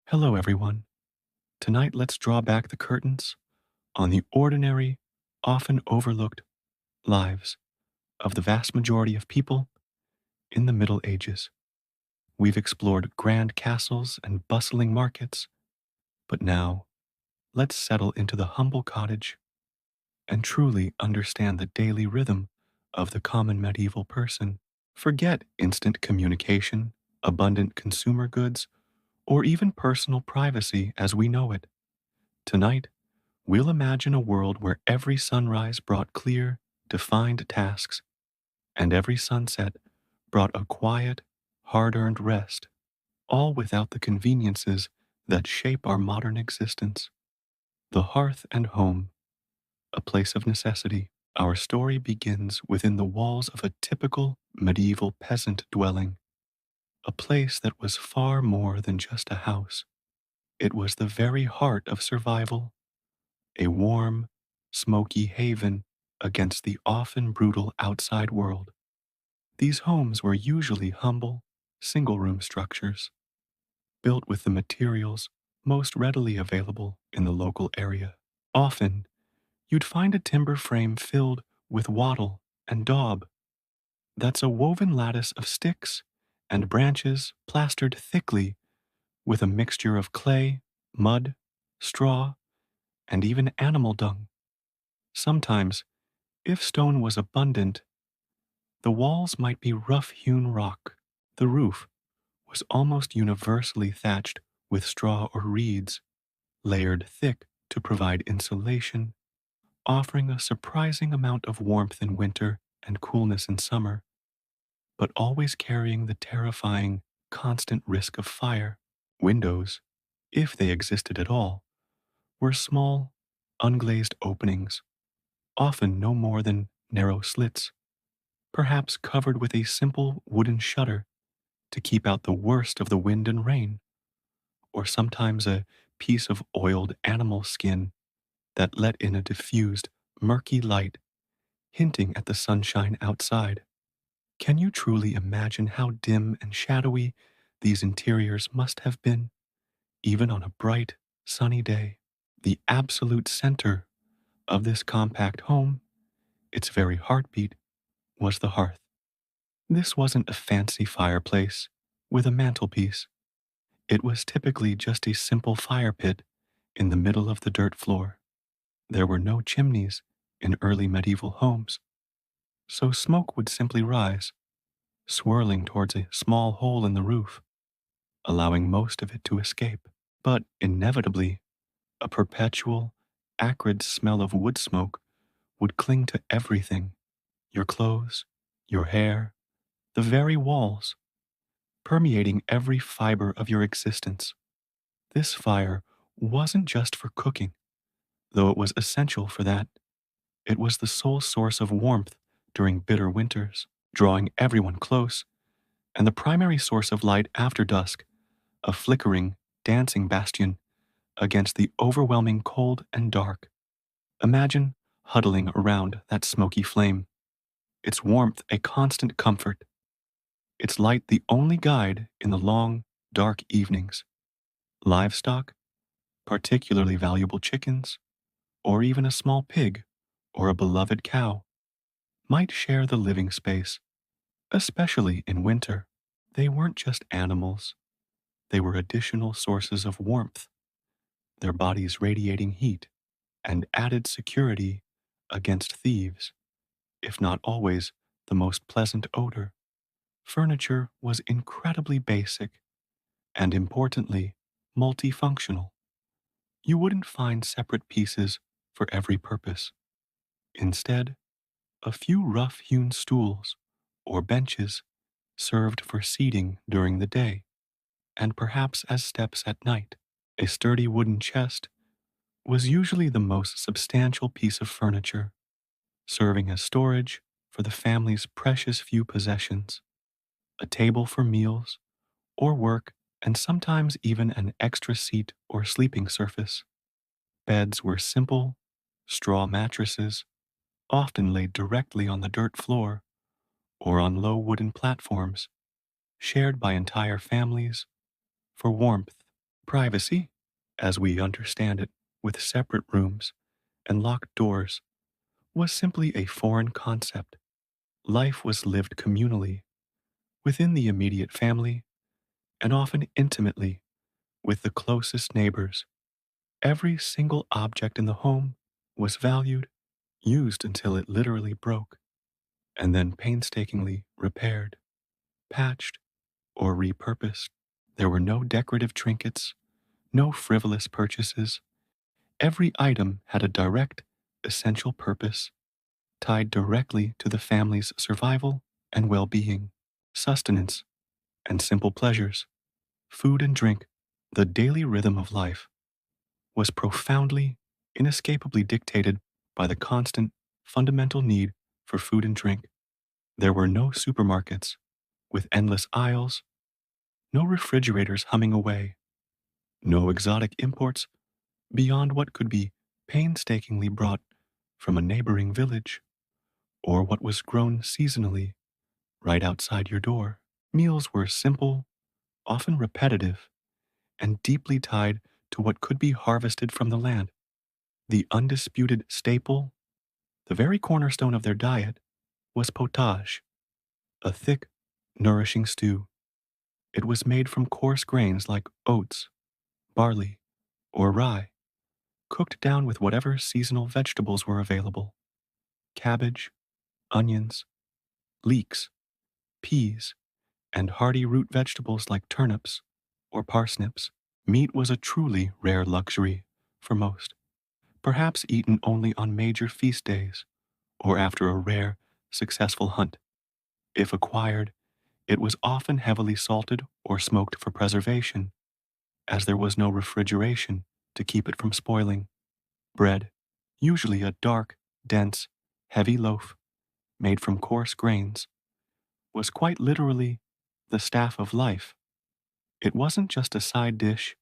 Hello, everyone. Tonight, let's draw back the curtains on the ordinary, often overlooked lives of the vast majority of people in the Middle Ages. We've explored grand castles and bustling markets, but now let's settle into the humble cottage and truly understand the daily rhythm of the common medieval person. Forget instant communication, abundant consumer goods, or even personal privacy as we know it. Tonight, we'll imagine a world where every sunrise brought clear, defined tasks, and every sunset brought a quiet, hard earned rest, all without the conveniences that shape our modern existence. The hearth and home, a place of necessity. Our story begins within the walls of a typical medieval peasant dwelling, a place that was far more than just a house. It was the very heart of survival, a warm, smoky haven against the often brutal outside world. These homes were usually humble, single room structures, built with the materials most readily available in the local area. Often, you'd find a timber frame filled with wattle and daub. That's a woven lattice of sticks and branches plastered thickly with a mixture of clay, mud, straw, and even animal dung. Sometimes, if stone was abundant, the walls might be rough-hewn rock. The roof was almost universally thatched with straw or reeds, layered thick to provide insulation, offering a surprising amount of warmth in winter and coolness in summer, but always carrying the terrifying, constant risk of fire. Windows, if they existed at all, were small, unglazed openings, often no more than narrow slits, perhaps covered with a simple wooden shutter to keep out the worst of the wind and rain, or sometimes a piece of oiled animal skin that let in a diffused, murky light, hinting at the sunshine outside. Can you truly imagine how dim and shadowy these interiors must have been, even on a bright, sunny day? The absolute center of this compact home, its very heartbeat, was the hearth. This wasn't a fancy fireplace with a mantelpiece. It was typically just a simple fire pit in the middle of the dirt floor. There were no chimneys in early medieval homes, so smoke would simply rise, swirling towards a small hole in the roof, allowing most of it to escape. But inevitably, a perpetual, acrid smell of wood smoke would cling to everything: your clothes, your hair, the very walls, permeating every fiber of your existence. This fire wasn't just for cooking, though it was essential for that. It was the sole source of warmth during bitter winters, drawing everyone close, and the primary source of light after dusk, a flickering, dancing bastion against the overwhelming cold and dark. Imagine huddling around that smoky flame, its warmth a constant comfort, its light the only guide in the long, dark evenings. Livestock, particularly valuable chickens, or even a small pig or a beloved cow, might share the living space, especially in winter. They weren't just animals, they were additional sources of warmth, their bodies radiating heat and added security against thieves, if not always the most pleasant odor. Furniture was incredibly basic and, importantly, multifunctional. You wouldn't find separate pieces for every purpose. Instead, a few rough hewn stools or benches served for seating during the day, and perhaps as steps at night. A sturdy wooden chest was usually the most substantial piece of furniture, serving as storage for the family's precious few possessions. A table for meals or work, and sometimes even an extra seat or sleeping surface. Beds were simple, straw mattresses, often laid directly on the dirt floor or on low wooden platforms, shared by entire families for warmth Privacy, as we understand it, with separate rooms and locked doors, was simply a foreign concept. Life was lived communally, within the immediate family, and often intimately with the closest neighbors. Every single object in the home was valued, used until it literally broke, and then painstakingly repaired, patched, or repurposed. There were no decorative trinkets, no frivolous purchases. Every item had a direct, essential purpose tied directly to the family's survival and well being, sustenance, and simple pleasures. Food and drink, the daily rhythm of life, was profoundly, inescapably dictated by the constant, fundamental need for food and drink. There were no supermarkets with endless aisles, no refrigerators humming away, no exotic imports beyond what could be painstakingly brought from a neighboring village or what was grown seasonally right outside your door. Meals were simple, often repetitive, and deeply tied to what could be harvested from the land. The undisputed staple, the very cornerstone of their diet, was potage, a thick, nourishing stew. It was made from coarse grains like oats, barley, or rye, cooked down with whatever seasonal vegetables were available: cabbage, onions, leeks, peas, and hardy root vegetables like turnips or parsnips. Meat was a truly rare luxury for most, perhaps eaten only on major feast days or after a rare, successful hunt. If acquired, it was often heavily salted or smoked for preservation, as there was no refrigeration to keep it from spoiling. Bread, usually a dark, dense, heavy loaf made from coarse grains, was quite literally the staff of life. It wasn't just a side dish,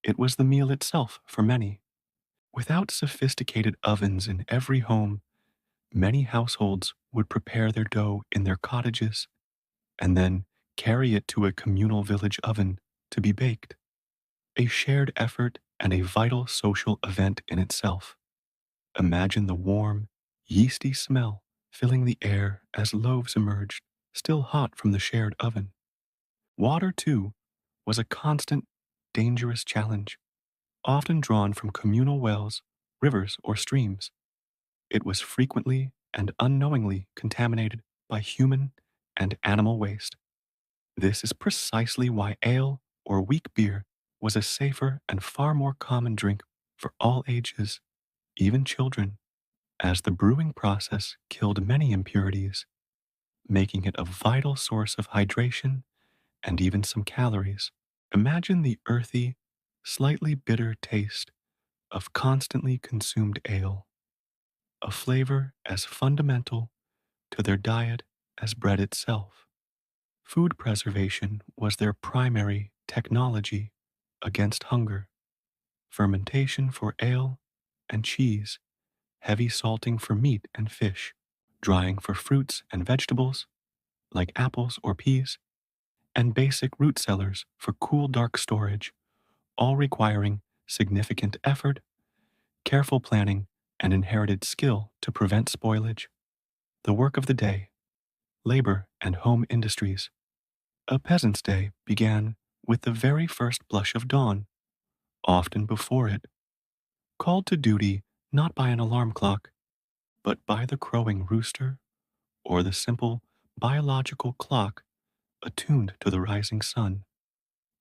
it was the meal itself for many. Without sophisticated ovens in every home, many households would prepare their dough in their cottages and then carry it to a communal village oven to be baked, a shared effort and a vital social event in itself. Imagine the warm, yeasty smell filling the air as loaves emerged, still hot from the shared oven. Water, too, was a constant, dangerous challenge, often drawn from communal wells, rivers, or streams. It was frequently and unknowingly contaminated by human and animal waste. This is precisely why ale or weak beer was a safer and far more common drink for all ages, even children, as the brewing process killed many impurities, making it a vital source of hydration and even some calories. Imagine the earthy, slightly bitter taste of constantly consumed ale, a flavor as fundamental to their diet as bread itself. Food preservation was their primary technology against hunger. Fermentation for ale and cheese, heavy salting for meat and fish, drying for fruits and vegetables like apples or peas, and basic root cellars for cool, dark storage, all requiring significant effort, careful planning, and inherited skill to prevent spoilage. The work of the day, labor and home industries. A peasant's day began with the very first blush of dawn, often before it, called to duty not by an alarm clock, but by the crowing rooster or the simple biological clock attuned to the rising sun.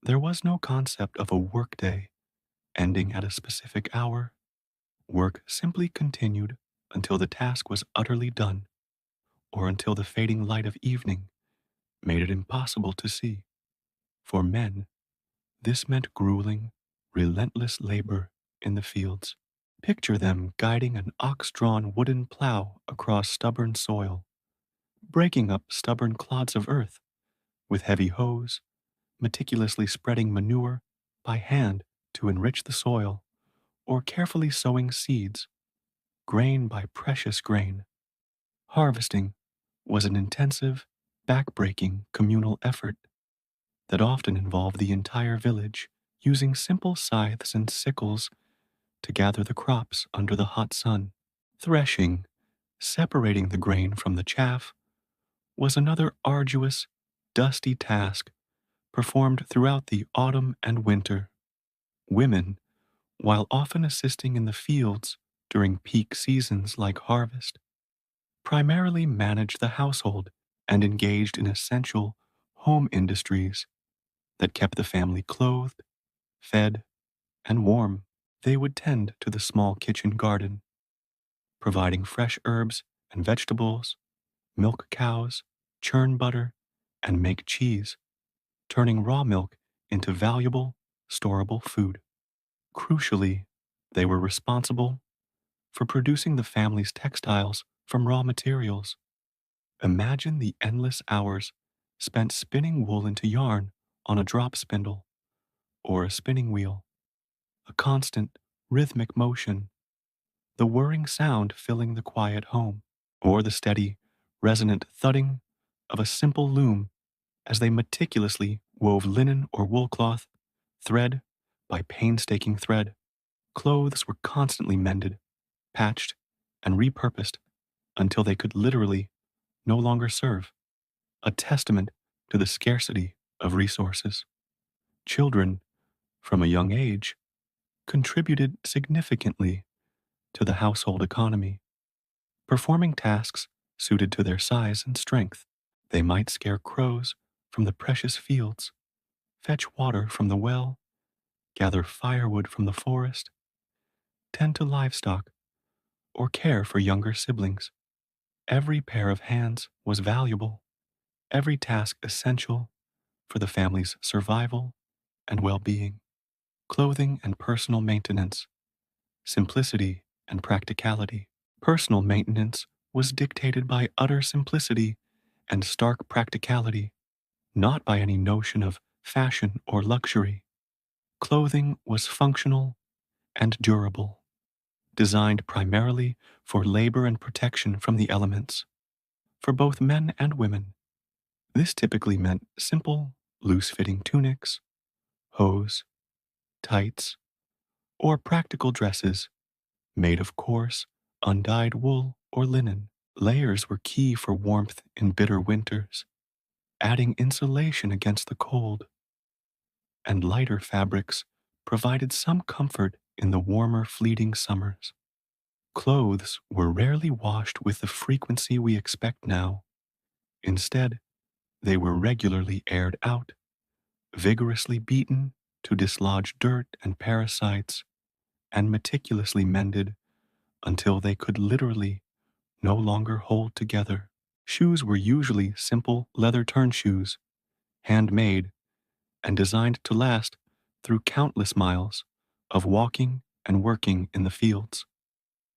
There was no concept of a workday ending at a specific hour. Work simply continued until the task was utterly done, or until the fading light of evening made it impossible to see. For men, this meant grueling, relentless labor in the fields. Picture them guiding an ox-drawn wooden plow across stubborn soil, breaking up stubborn clods of earth with heavy hoes, meticulously spreading manure by hand to enrich the soil, or carefully sowing seeds, grain by precious grain. Harvesting was an intensive, back-breaking communal effort that often involved the entire village using simple scythes and sickles to gather the crops under the hot sun. Threshing, separating the grain from the chaff, was another arduous, dusty task performed throughout the autumn and winter. Women, while often assisting in the fields during peak seasons like harvest, primarily managed the household and engaged in essential home industries that kept the family clothed, fed, and warm. They would tend to the small kitchen garden, providing fresh herbs and vegetables, milk cows, churn butter, and make cheese, turning raw milk into valuable, storable food. Crucially, they were responsible for producing the family's textiles from raw materials. Imagine the endless hours spent spinning wool into yarn on a drop spindle or a spinning wheel, a constant, rhythmic motion, the whirring sound filling the quiet home, or the steady, resonant thudding of a simple loom as they meticulously wove linen or wool cloth, thread by painstaking thread. Clothes were constantly mended, patched, and repurposed until they could literally no longer serve, a testament to the scarcity of resources. Children, from a young age, contributed significantly to the household economy, performing tasks suited to their size and strength. They might scare crows from the precious fields, fetch water from the well, gather firewood from the forest, tend to livestock, or care for younger siblings. Every pair of hands was valuable, every task essential for the family's survival and well being. Clothing and personal maintenance, simplicity and practicality. Personal maintenance was dictated by utter simplicity and stark practicality, not by any notion of fashion or luxury. Clothing was functional and durable, designed primarily for labor and protection from the elements. For both men and women, this typically meant simple, loose fitting tunics, hose, tights, or practical dresses made of coarse, undyed wool or linen. Layers were key for warmth in bitter winters, adding insulation against the cold, and lighter fabrics provided some comfort in the warmer, fleeting summers. Clothes were rarely washed with the frequency we expect now. Instead, they were regularly aired out, vigorously beaten to dislodge dirt and parasites, and meticulously mended until they could literally no longer hold together. Shoes were usually simple leather turn shoes, handmade and designed to last through countless miles of walking and working in the fields.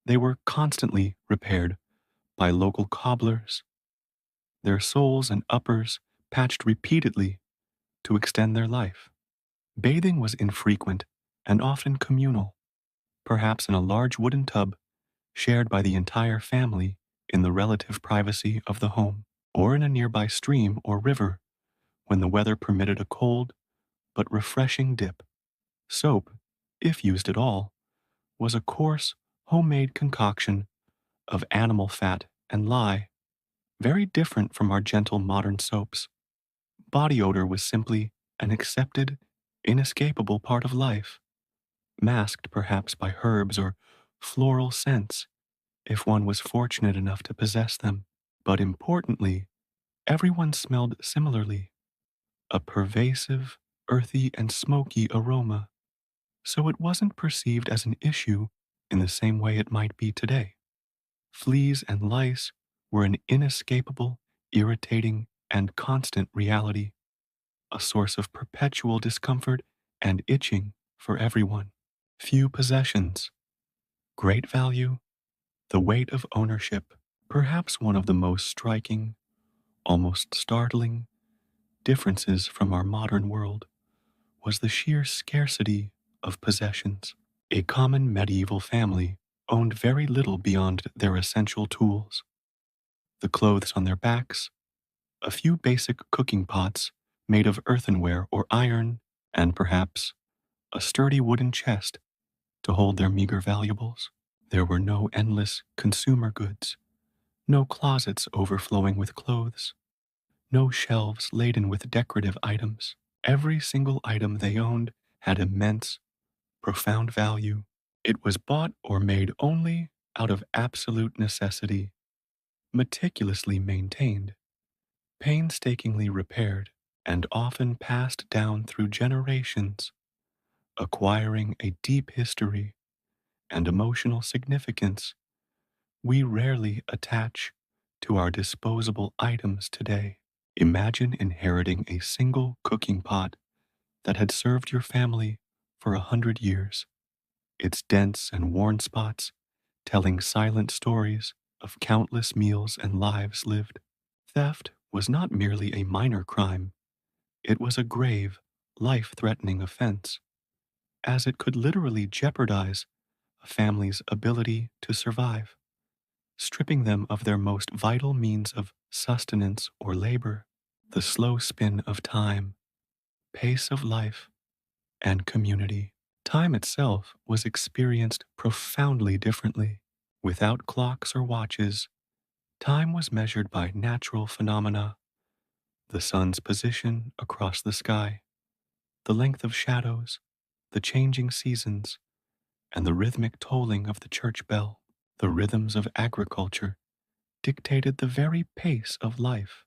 They were constantly repaired by local cobblers, their soles and uppers patched repeatedly to extend their life. Bathing was infrequent and often communal, perhaps in a large wooden tub shared by the entire family in the relative privacy of the home, or in a nearby stream or river when the weather permitted a cold but refreshing dip. Soap, if used at all, was a coarse, homemade concoction of animal fat and lye, very different from our gentle modern soaps. Body odor was simply an accepted, inescapable part of life, masked perhaps by herbs or floral scents if one was fortunate enough to possess them. But importantly, everyone smelled similarly, a pervasive, earthy, and smoky aroma, so it wasn't perceived as an issue in the same way it might be today. Fleas and lice were an inescapable, irritating, and constant reality, a source of perpetual discomfort and itching for everyone. Few possessions, great value, the weight of ownership. Perhaps one of the most striking, almost startling, differences from our modern world was the sheer scarcity of possessions. A common medieval family owned very little beyond their essential tools, the clothes on their backs, a few basic cooking pots made of earthenware or iron, and perhaps a sturdy wooden chest to hold their meager valuables. There were no endless consumer goods, no closets overflowing with clothes, no shelves laden with decorative items. Every single item they owned had immense, profound value. It was bought or made only out of absolute necessity, meticulously maintained, painstakingly repaired, and often passed down through generations, acquiring a deep history and emotional significance we rarely attach to our disposable items today. Imagine inheriting a single cooking pot that had served your family for 100 years, its dents and worn spots telling silent stories of countless meals and lives lived. Theft was not merely a minor crime, it was a grave, life threatening offense, as it could literally jeopardize a family's ability to survive, stripping them of their most vital means of sustenance or labor. The slow spin of time, pace of life, and community. Time itself was experienced profoundly differently. Without clocks or watches, time was measured by natural phenomena: the sun's position across the sky, the length of shadows, the changing seasons, and the rhythmic tolling of the church bell. The rhythms of agriculture dictated the very pace of life.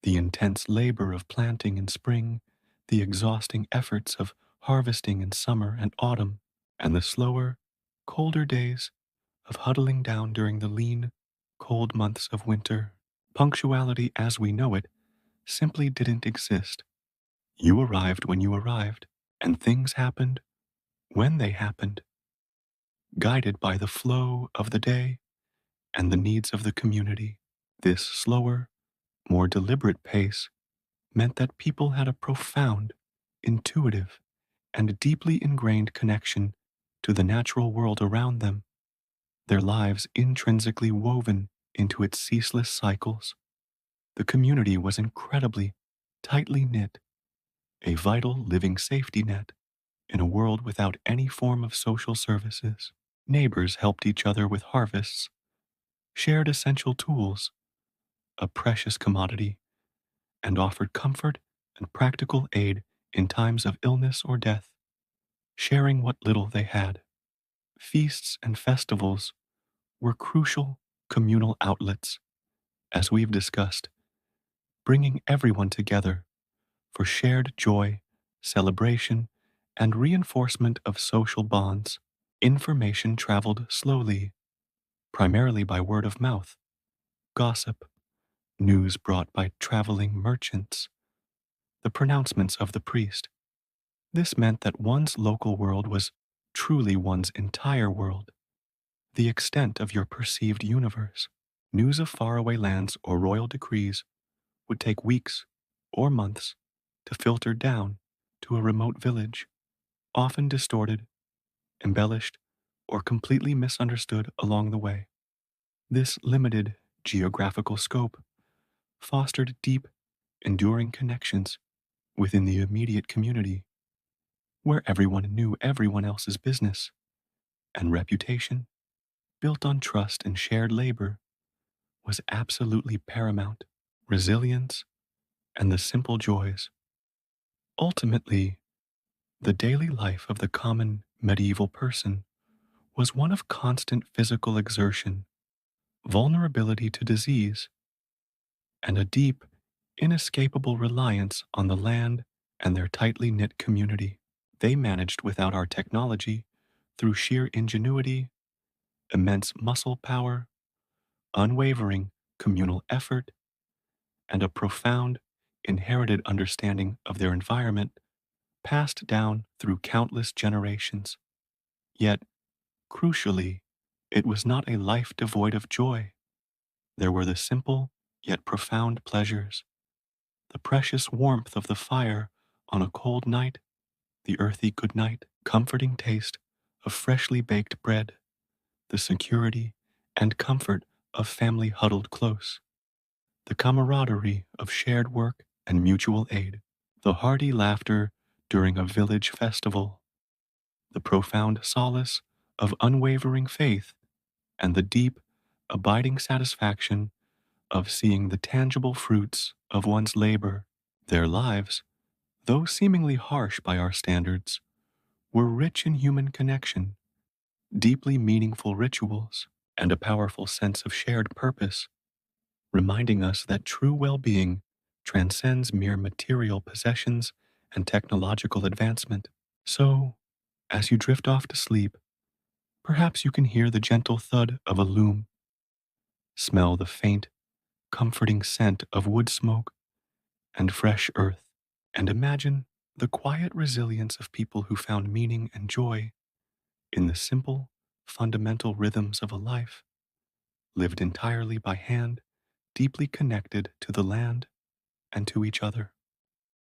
The intense labor of planting in spring, the exhausting efforts of harvesting in summer and autumn, and the slower, colder days of huddling down during the lean, cold months of winter. Punctuality as we know it simply didn't exist. You arrived when you arrived, and things happened when they happened, guided by the flow of the day and the needs of the community. This slower, more deliberate pace meant that people had a profound, intuitive, and deeply ingrained connection to the natural world around them, their lives intrinsically woven into its ceaseless cycles. The community was incredibly tightly knit, a vital living safety net in a world without any form of social services. Neighbors helped each other with harvests, shared essential tools, a precious commodity, and offered comfort and practical aid in times of illness or death, sharing what little they had. Feasts and festivals were crucial communal outlets, as we've discussed, bringing everyone together for shared joy, celebration, and reinforcement of social bonds. Information traveled slowly, primarily by word of mouth, gossip, news brought by traveling merchants, the pronouncements of the priest. This meant that one's local world was truly one's entire world, the extent of your perceived universe. News of faraway lands or royal decrees would take weeks or months to filter down to a remote village, often distorted, embellished, or completely misunderstood along the way. This limited geographical scope fostered deep, enduring connections within the immediate community, where everyone knew everyone else's business, and reputation, built on trust and shared labor, was absolutely paramount. Resilience and the simple joys. Ultimately, the daily life of the common medieval person was one of constant physical exertion, vulnerability to disease, and a deep, inescapable reliance on the land and their tightly knit community. They managed without our technology through sheer ingenuity, immense muscle power, unwavering communal effort, and a profound, inherited understanding of their environment passed down through countless generations. Yet, crucially, it was not a life devoid of joy. There were the simple yet profound pleasures, the precious warmth of the fire on a cold night, the earthy good night, comforting taste of freshly baked bread, the security and comfort of family huddled close, the camaraderie of shared work and mutual aid, the hearty laughter during a village festival, the profound solace of unwavering faith, and the deep, abiding satisfaction of seeing the tangible fruits of one's labor. Their lives, though seemingly harsh by our standards, were rich in human connection, deeply meaningful rituals, and a powerful sense of shared purpose, reminding us that true well being transcends mere material possessions and technological advancement. So, as you drift off to sleep, perhaps you can hear the gentle thud of a loom, smell the faint, comforting scent of wood smoke and fresh earth, and imagine the quiet resilience of people who found meaning and joy in the simple, fundamental rhythms of a life lived entirely by hand, deeply connected to the land and to each other.